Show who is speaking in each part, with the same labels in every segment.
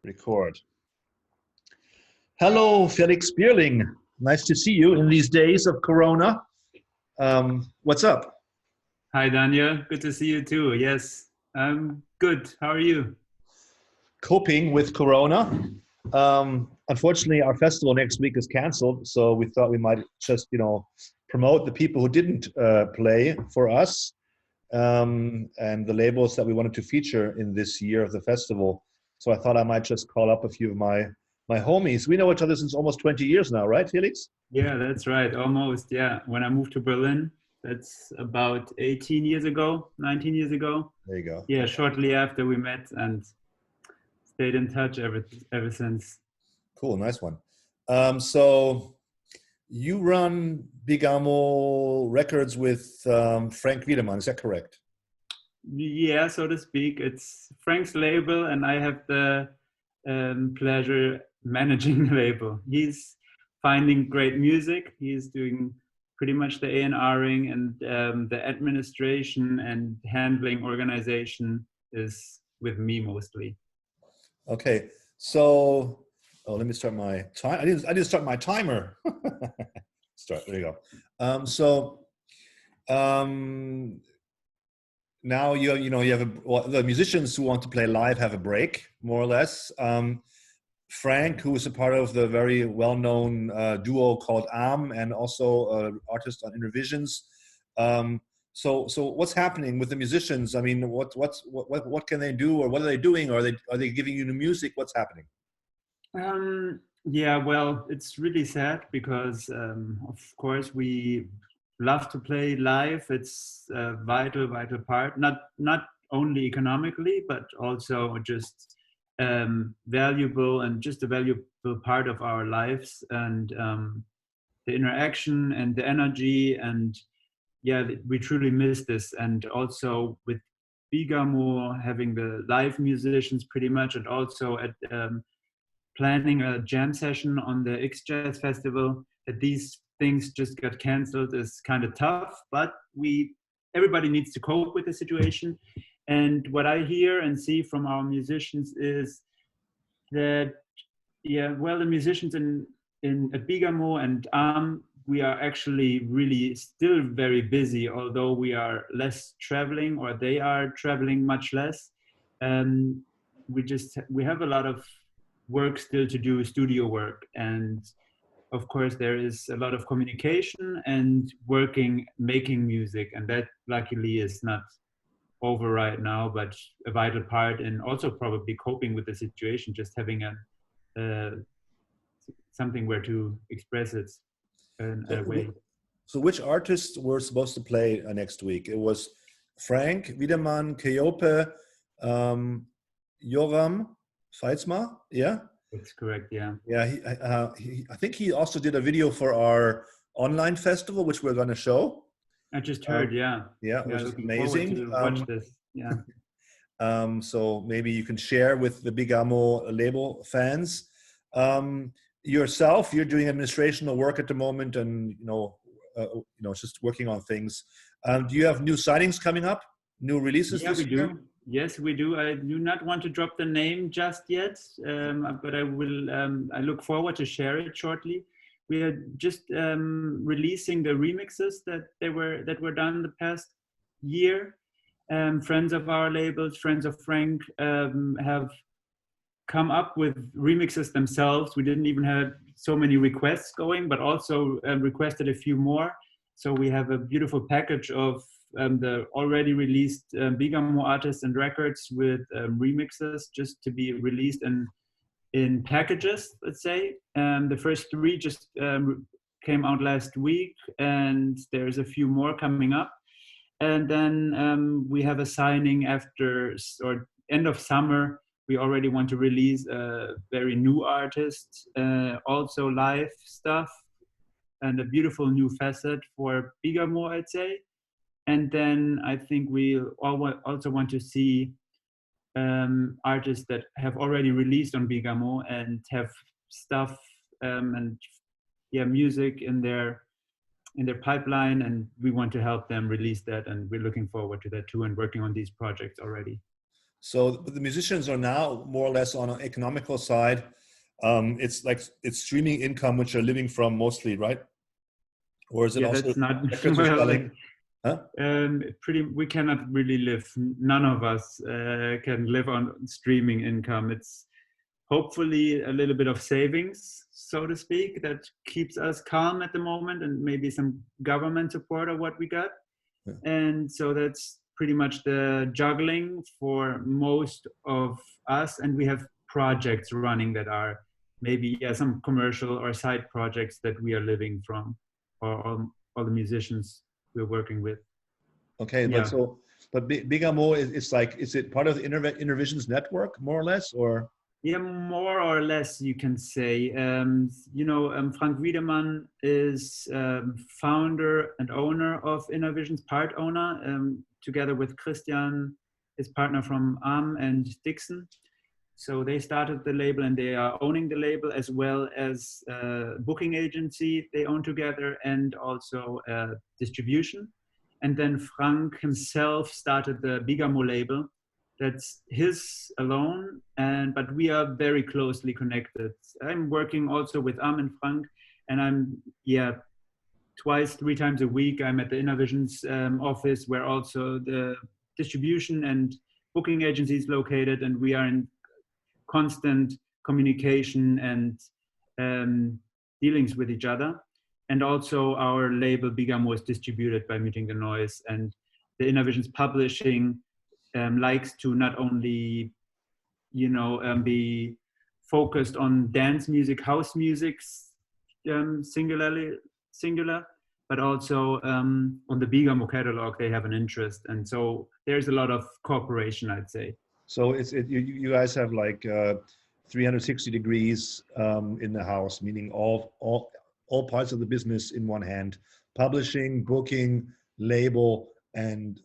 Speaker 1: Record. Hello, Felix Bierling. Nice to see you in these days of Corona. What's up?
Speaker 2: Hi, Daniel. Good to see you too. Yes, I'm good. How are you?
Speaker 1: Coping with Corona. Unfortunately, our festival next week is canceled, so we thought we might just, promote the people who didn't play for us and the labels that we wanted to feature in this year of the festival. So I thought I might just call up a few of my homies. We know each other since almost 20 years now, right, Felix?
Speaker 2: Yeah, that's right. Almost. Yeah. When I moved to Berlin, that's about 18 years ago, 19 years ago.
Speaker 1: There you go.
Speaker 2: Yeah, shortly after we met and stayed in touch ever since.
Speaker 1: Cool, nice one. So you run Bigamo Records with Frank Wiedemann, is that correct?
Speaker 2: Yeah, so to speak. It's Frank's label, and I have the pleasure managing the label. He's finding great music. He's doing pretty much the A&Ring and the administration and handling organization is with me mostly.
Speaker 1: Okay, so let me start my time. I didn't start my timer. Start. There you go. Now you have the musicians who want to play live have a break, more or less. Frank, who is a part of the very well-known duo called and also artist on Intervisions. So what's happening with the musicians? I mean, what can they do, or what are they doing? Or are they giving you new music? What's happening?
Speaker 2: Yeah, well, it's really sad because of course we love to play live. It's a vital part, not only economically, but also just valuable and just a valuable part of our lives, and the interaction and the energy, and yeah, we truly miss this. And also with Bigamo having the live musicians pretty much, and also at planning a jam session on the XJazz festival, that these things just got canceled is kind of tough, but everybody needs to cope with the situation. And what I hear and see from our musicians is that, yeah, well, the musicians in at Bigamo and we are actually really still very busy, although we are less traveling, or they are traveling much less. We have a lot of work still to do, studio work, and of course there is a lot of communication and making music, and that luckily is not over right now, but a vital part, and also probably coping with the situation, just having something where to express it in a way.
Speaker 1: So which artists were supposed to play next week? It was Frank Wiedemann, Keope, Joram Feitzma, yeah?
Speaker 2: That's correct, yeah.
Speaker 1: Yeah, I think he also did a video for our online festival, which we're going to show.
Speaker 2: I just heard, yeah.
Speaker 1: Yeah, which is amazing.
Speaker 2: To watch this, yeah.
Speaker 1: So maybe you can share with the Bigamo label fans. Yourself, you're doing administrational work at the moment, and just working on things. Do you have new signings coming up? New releases?
Speaker 2: Yeah, we do. Yes, we do. I do not want to drop the name just yet, but I will. I look forward to share it shortly. We are just releasing the remixes that were done the past year. Friends of our labels, friends of Frank, have come up with remixes themselves. We didn't even have so many requests going, but also requested a few more. So we have a beautiful package of the already released Bigamo artists and records with remixes just to be released in packages, let's say. The first 3 just came out last week, and there's a few more coming up. And then we have a signing after, or end of summer. We already want to release a very new artist, also live stuff, and a beautiful new facet for Bigamo, I'd say. And then I think we also want to see artists that have already released on Bigamo and have stuff and music in their pipeline, and we want to help them release that, and we're looking forward to that too, and working on these projects already.
Speaker 1: So the musicians are now more or less on an economical side. It's streaming income, which are living from mostly, right? Or is it
Speaker 2: Yeah,
Speaker 1: also
Speaker 2: that's not
Speaker 1: records are
Speaker 2: well.
Speaker 1: selling? Huh?
Speaker 2: We cannot really live. None of us can live on streaming income. It's hopefully a little bit of savings, so to speak, that keeps us calm at the moment, and maybe some government support of what we got.
Speaker 1: Yeah.
Speaker 2: And so that's pretty much the juggling for most of us. And we have projects running that are maybe some commercial or side projects that we are living from, or all the musicians we're working with.
Speaker 1: Okay,
Speaker 2: Yeah.
Speaker 1: but Bigamo is like, is it part of the Intervisions network, more or less, or?
Speaker 2: Yeah, more or less, you can say. Frank Wiedemann is founder and owner of Innovisions, part owner, together with Christian, his partner from and Dixon. So they started the label, and they are owning the label, as well as booking agency they own together, and also distribution. And then Frank himself started the Bigamo label. That's his alone, but we are very closely connected. I'm working also with and Frank, and I'm twice, 3 times a week. I'm at the Innovisions office, where also the distribution and booking agency is located, and we are in constant communication and dealings with each other. And also our label Bigamo is distributed by Muting the Noise, and the Innovisions publishing likes to not only, be focused on dance music, house music, singular, but also on the Bigamo catalog, they have an interest. And so there's a lot of cooperation, I'd say.
Speaker 1: So you guys have like 360 degrees in the house, meaning all parts of the business in one hand: publishing, booking, label, and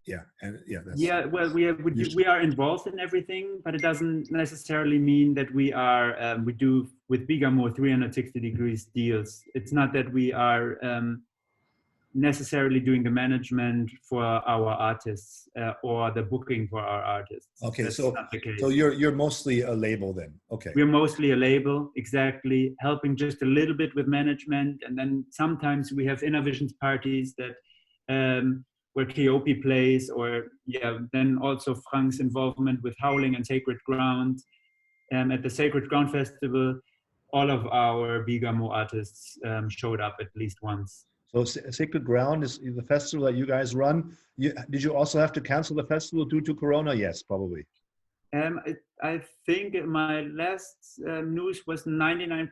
Speaker 2: well, we are involved in everything, but it doesn't necessarily mean that we are we do with Bigamo 360 degrees deals. It's not that we are necessarily doing the management for our artists or the booking for our artists.
Speaker 1: Okay,
Speaker 2: that's
Speaker 1: so
Speaker 2: not the case.
Speaker 1: So you're mostly a label then. Okay.
Speaker 2: We're mostly a label, exactly, helping just a little bit with management, and then sometimes we have Innovisions parties that where Keopi plays, or then also Frank's involvement with Howling and Sacred Ground. At the Sacred Ground Festival, all of our Bigamo artists showed up at least once.
Speaker 1: So Sacred Ground is the festival that you guys run. Did you also have to cancel the festival due to Corona? Yes, probably.
Speaker 2: I think my last news was 99%.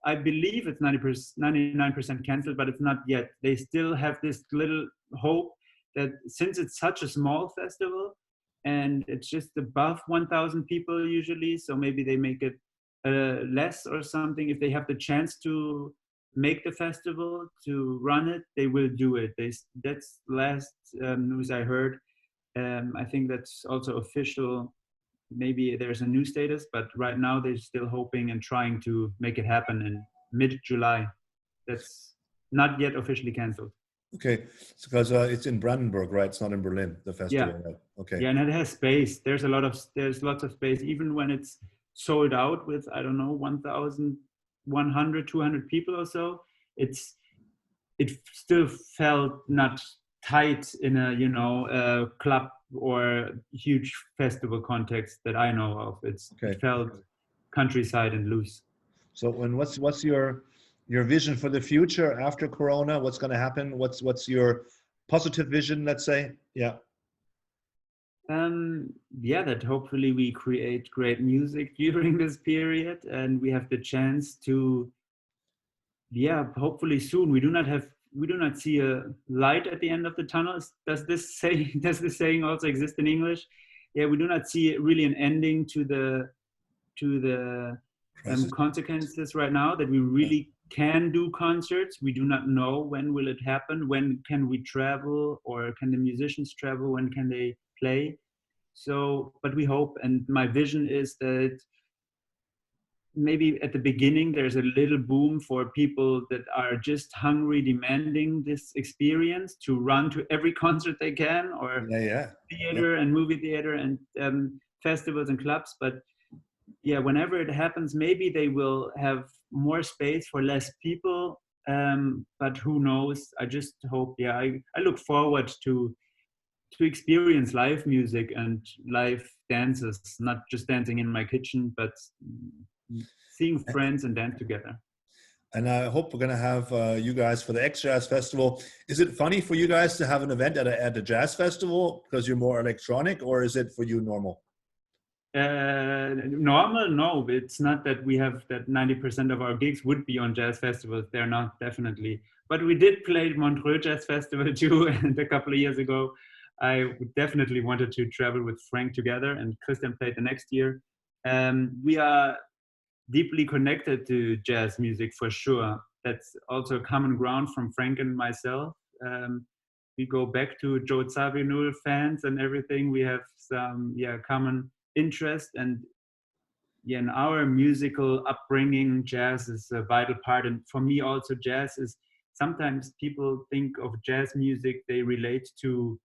Speaker 2: I believe it's 99% canceled, but it's not yet. They still have this little hope that since it's such a small festival and it's just above 1,000 people usually, so maybe they make it less or something. If they have the chance to make the festival, to run it, they will do it. That's last news I heard. I think that's also official. Maybe there's a new status, but right now they're still hoping and trying to make it happen in mid-July. That's not yet officially canceled.
Speaker 1: Okay, because it's in Brandenburg, right? It's not in Berlin, the festival.
Speaker 2: Yeah.
Speaker 1: Right? Okay.
Speaker 2: Yeah, and it has space. There's lots of space, even when it's sold out with, I don't know, 1,100, 200 people or so. It still felt not tight in a club or huge festival context that I know of. It felt countryside and loose.
Speaker 1: So, and what's your vision for the future after Corona? What's going to happen? What's your positive vision? Let's say,
Speaker 2: that hopefully we create great music during this period, and we have the chance to, hopefully soon. We do not see a light at the end of the tunnel. Does this saying also exist in English? Yeah, we do not see really an ending to the consequences right now, that we really can do concerts. We do not know when will it happen, when can we travel, or can the musicians travel, when can they play. So, but we hope, and my vision is that maybe at the beginning there's a little boom for people that are just hungry, demanding this experience to run to every concert they can, or theater and movie theater and festivals and clubs. But yeah, whenever it happens, maybe they will have more space for less people. But who knows? I just hope. Yeah, I look forward to experience live music and live dances, not just dancing in my kitchen, but seeing friends and dance together.
Speaker 1: And I hope we're going to have you guys for the XJazz Festival. Is it funny for you guys to have an event at a jazz festival because you're more electronic, or is it for you normal?
Speaker 2: Normal? No, it's not that we have that 90% of our gigs would be on jazz festivals. They're not, definitely. But we did play Montreux Jazz Festival too, and a couple of years ago. I definitely wanted to travel with Frank together, and Christian played the next year. We are deeply connected to jazz music for sure. That's also a common ground from Frank and myself. We go back to Joe Zawinul fans and everything. We have some common interest, and in our musical upbringing, jazz is a vital part. And for me also, jazz is, sometimes people think of jazz music, they relate to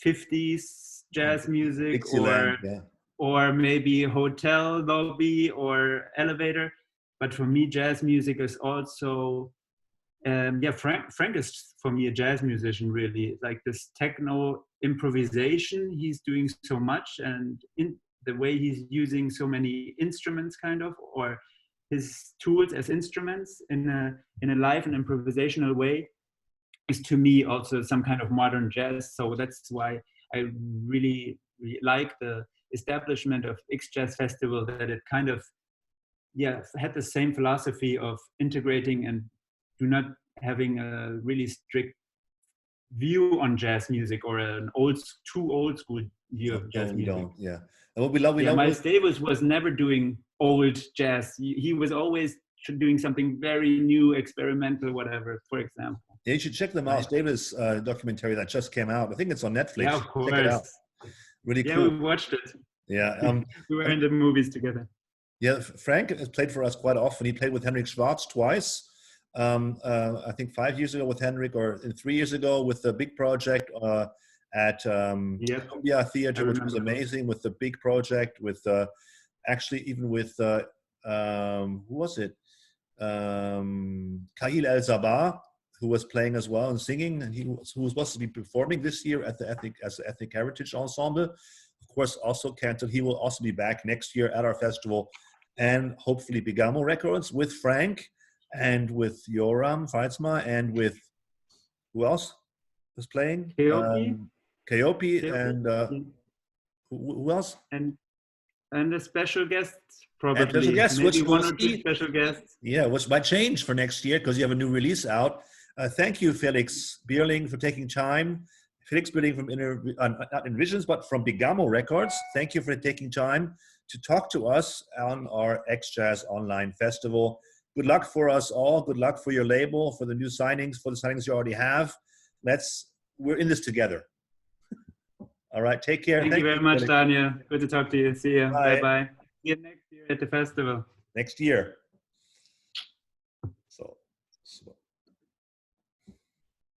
Speaker 2: 50s jazz music, or maybe hotel lobby or elevator. But for me, jazz music is also, Frank is for me a jazz musician, really. Like this techno improvisation, he's doing so much, and in the way he's using so many instruments kind of, or his tools as instruments in a live and improvisational way, is to me also some kind of modern jazz. So that's why I really like the establishment of XJazz Festival, that it kind of had the same philosophy of integrating and do not having a really strict view on jazz music, or an too old school view of jazz music.
Speaker 1: And what we love,
Speaker 2: Miles Davis was never doing old jazz. He was always doing something very new, experimental, whatever, for example.
Speaker 1: Yeah, you should check the Miles Davis documentary that just came out. I think it's on Netflix.
Speaker 2: Yeah, of course.
Speaker 1: Check it out. Really cool.
Speaker 2: Yeah, we watched it.
Speaker 1: Yeah.
Speaker 2: We were in the movies together.
Speaker 1: Yeah, Frank has played for us quite often. He played with Henrik Schwarz twice. I think 5 years ago with Henrik, or 3 years ago with the big project at Columbia Theater, which was amazing, with the big project, with actually even with, who was it? Kahil El-Zabah, who was playing as well and singing, and who was supposed to be performing this year at the Ethnic Heritage Ensemble. Of course, also canceled. He will also be back next year at our festival, and hopefully Bigamo Records with Frank and with Yoram Feitzma, and with who else was playing? Keopi and who else?
Speaker 2: And a special guest, probably.
Speaker 1: And special guests,
Speaker 2: maybe one or two special guests.
Speaker 1: Yeah, which might change for next year because you have a new release out. Thank you, Felix Bierling, for taking time. Felix Bierling from not Envisions, but from Bigamo Records. Thank you for taking time to talk to us on our XJazz Online Festival. Good luck for us all. Good luck for your label, for the new signings, for the signings you already have. We're in this together. All right, take care.
Speaker 2: Thank you very much, Daniel. Good to talk to you. See you. Bye-bye. See you next year at the festival.
Speaker 1: Next year.